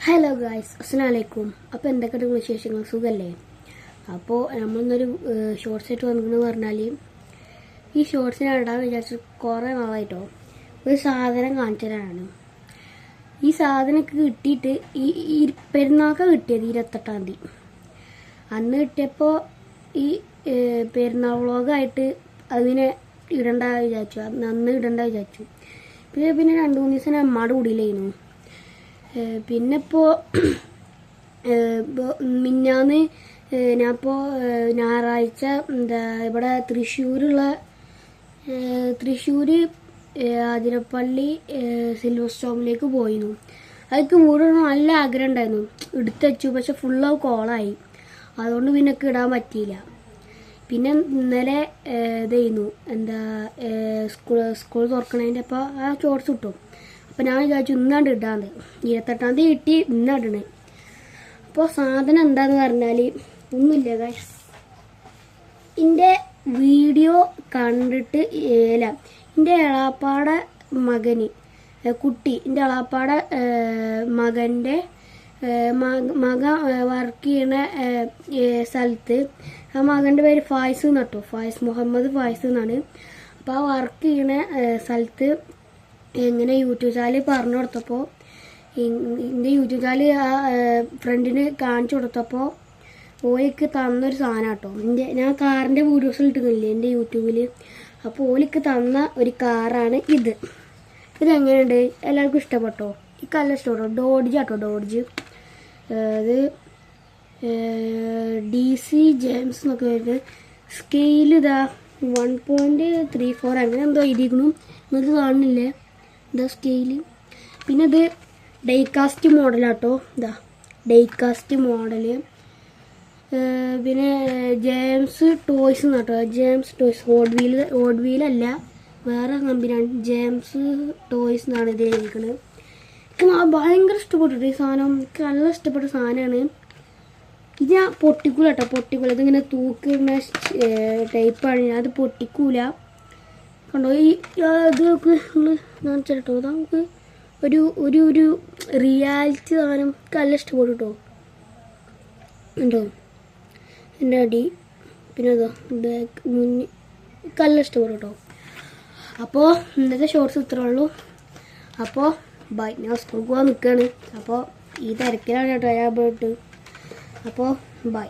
Hello guys, അസ്സലാമലൈക്കും. അപ്പോൾ എന്തൊക്കെയാണ് വിശേഷങ്ങൾ? സുഖമല്ലേ? അപ്പോൾ നമ്മളിന്നൊരു ഷോർട്സ് ആയിട്ട് വന്നിരിക്കുന്നത് പറഞ്ഞാൽ, ഈ ഷോർട്സിനെ ഇടാമെന്ന് വിചാരിച്ച് കുറേ നാളായിട്ടോ ഒരു സാധനം കാണിച്ചു തരാനാണ്. ഈ സാധനമൊക്കെ കിട്ടിയിട്ട് ഈ പെരുന്നാൾക്ക് കിട്ടിയത് 28-ാം തീയതി. അന്ന് കിട്ടിയപ്പോൾ ഈ പെരുന്നാൾ വ്ളോഗായിട്ട് അതിനെ ഇടണ്ട വിചാരിച്ചു. അന്ന് ഇടണ്ട വിചാരിച്ചു. പിന്നെ 2-3 ദിവസം അമ്മയുടെ കൂടിയിലായിരുന്നു. പിന്നെ ഇപ്പോൾ മിഞ്ഞാന്ന് ഞാനിപ്പോൾ ഞായറാഴ്ച ഇവിടെ തൃശ്ശൂർ ആതിരപ്പള്ളി സിൽവർ സ്റ്റോമിലേക്ക് പോയിരുന്നു. അതൊക്കെ വീട് നല്ല ആഗ്രഹം ഉണ്ടായിരുന്നു, എടുത്തു വെച്ചു. പക്ഷെ ഫുള്ള് കോളായി, അതുകൊണ്ട് പിന്നെ ഇടാൻ പറ്റിയില്ല. പിന്നെ ഇന്നലെ ഇതായിരുന്നു സ്കൂൾ തുറക്കണതിൻ്റെ അപ്പോൾ ആ ഷോർട്സ് കിട്ടും. അപ്പോൾ ഞാൻ വിചാരിച്ചു ഇന്നാണ്ട് ഇടാന്ന്. 28-ാം തീയതി കിട്ടി, ഇന്നിടണേ. അപ്പോൾ സാധനം എന്താന്ന് പറഞ്ഞാൽ ഒന്നുമില്ല ഗൈസ്. എൻ്റെ വീഡിയോ കണ്ടിട്ട് എൻ്റെ എളാപ്പാടെ മകന് കുട്ടി, എൻ്റെ എളാപ്പാടെ മകൻ്റെ മകൻ വർക്ക് ചെയ്യണ സ്ഥലത്ത്, ആ മകൻ്റെ പേര് ഫായിസ് എന്നാട്ടോ, മുഹമ്മദ് ഫായിസ് എന്നാണ്. അപ്പോൾ ആ വർക്ക് ചെയ്യണ സ്ഥലത്ത് എങ്ങനെ യൂട്യൂബ് ചാനൽ പറഞ്ഞു കൊടുത്തപ്പോൾ, എൻ്റെ യൂട്യൂബ് ചാനൽ ആ ഫ്രണ്ടിന് കാണിച്ചു കൊടുത്തപ്പോൾ ഓലിക്ക് തന്നൊരു സാധനം കേട്ടോ. ഞാൻ കാറിൻ്റെ വീഡിയോസിൽ ഇട്ടുന്നില്ലേ എൻ്റെ യൂട്യൂബിൽ. അപ്പോൾ ഓലിക്ക് തന്ന ഒരു കാറാണ് ഇത്. ഇതെങ്ങനെയുണ്ട്? എല്ലാവർക്കും ഇഷ്ടപ്പെട്ടോ? എനിക്ക് നല്ല ഇഷ്ടപ്പെട്ടോ. ഡോഡ്ജ് ആട്ടോ, ഡോഡ്ജ്. ഇത് DC ജെയിംസ് എന്നൊക്കെ വരുന്നത്. സ്കെയിൽ ഇതാ 1.34 അങ്ങനെ എന്തോ എഴുതിയിരിക്കുന്നു, നിങ്ങൾക്ക് കാണുന്നില്ലേ? ഇതാ സ്കെയില്. പിന്നെ ഇത് ഡൈകാസ്റ്റ് മോഡലാട്ടോ, ഇതാ ഡൈകാസ്റ്റ് മോഡല്. പിന്നെ ജെയിംസ് ടോയ്സ് എന്നാട്ടോ, ജെയിംസ് ടോയ്സ്. ഓഡ് വീലല്ല, വേറെ കമ്പനിയാണ്. ജെയിംസ് ടോയ്സ് എന്നാണ് ഇതിൽ എഴുതിക്കുന്നത്. എനിക്ക് ഭയങ്കര ഇഷ്ടപ്പെട്ടു ഈ സാധനം. എനിക്ക് നല്ല ഇഷ്ടപ്പെട്ട സാധനമാണ് ഇത്. ഞാൻ പൊട്ടിക്കൂല കേട്ടോ, പൊട്ടിക്കൂല. ഇതിങ്ങനെ തൂക്കുന്ന ടൈപ്പാണ്. ഞാനത് പൊട്ടിക്കൂല. കണ്ടോ ഈ ഇത് നമുക്ക് കാണിച്ചിട്ടോ. നമുക്ക് ഒരു റിയാലിറ്റി സാധനം നല്ല ഇഷ്ടപ്പെട്ടു കേട്ടോ. ഉണ്ടോ എൻ്റെ അടി, പിന്നെ അതോ ബാക്ക് മുന്നിൽ നല്ല ഇഷ്ടപ്പെടും കേട്ടോ. അപ്പോൾ ഇന്നത്തെ ഷോർട്സ് ഇത്രേ ഉള്ളൂ. അപ്പോൾ ബൈ. ഞാൻ സ്കൂളിൽ പോകാൻ നിൽക്കുകയാണ്. അപ്പോൾ ഈ തിരക്കിലാണ് കേട്ടോ ഞാൻ പോയിട്ട്. അപ്പോൾ ബൈ.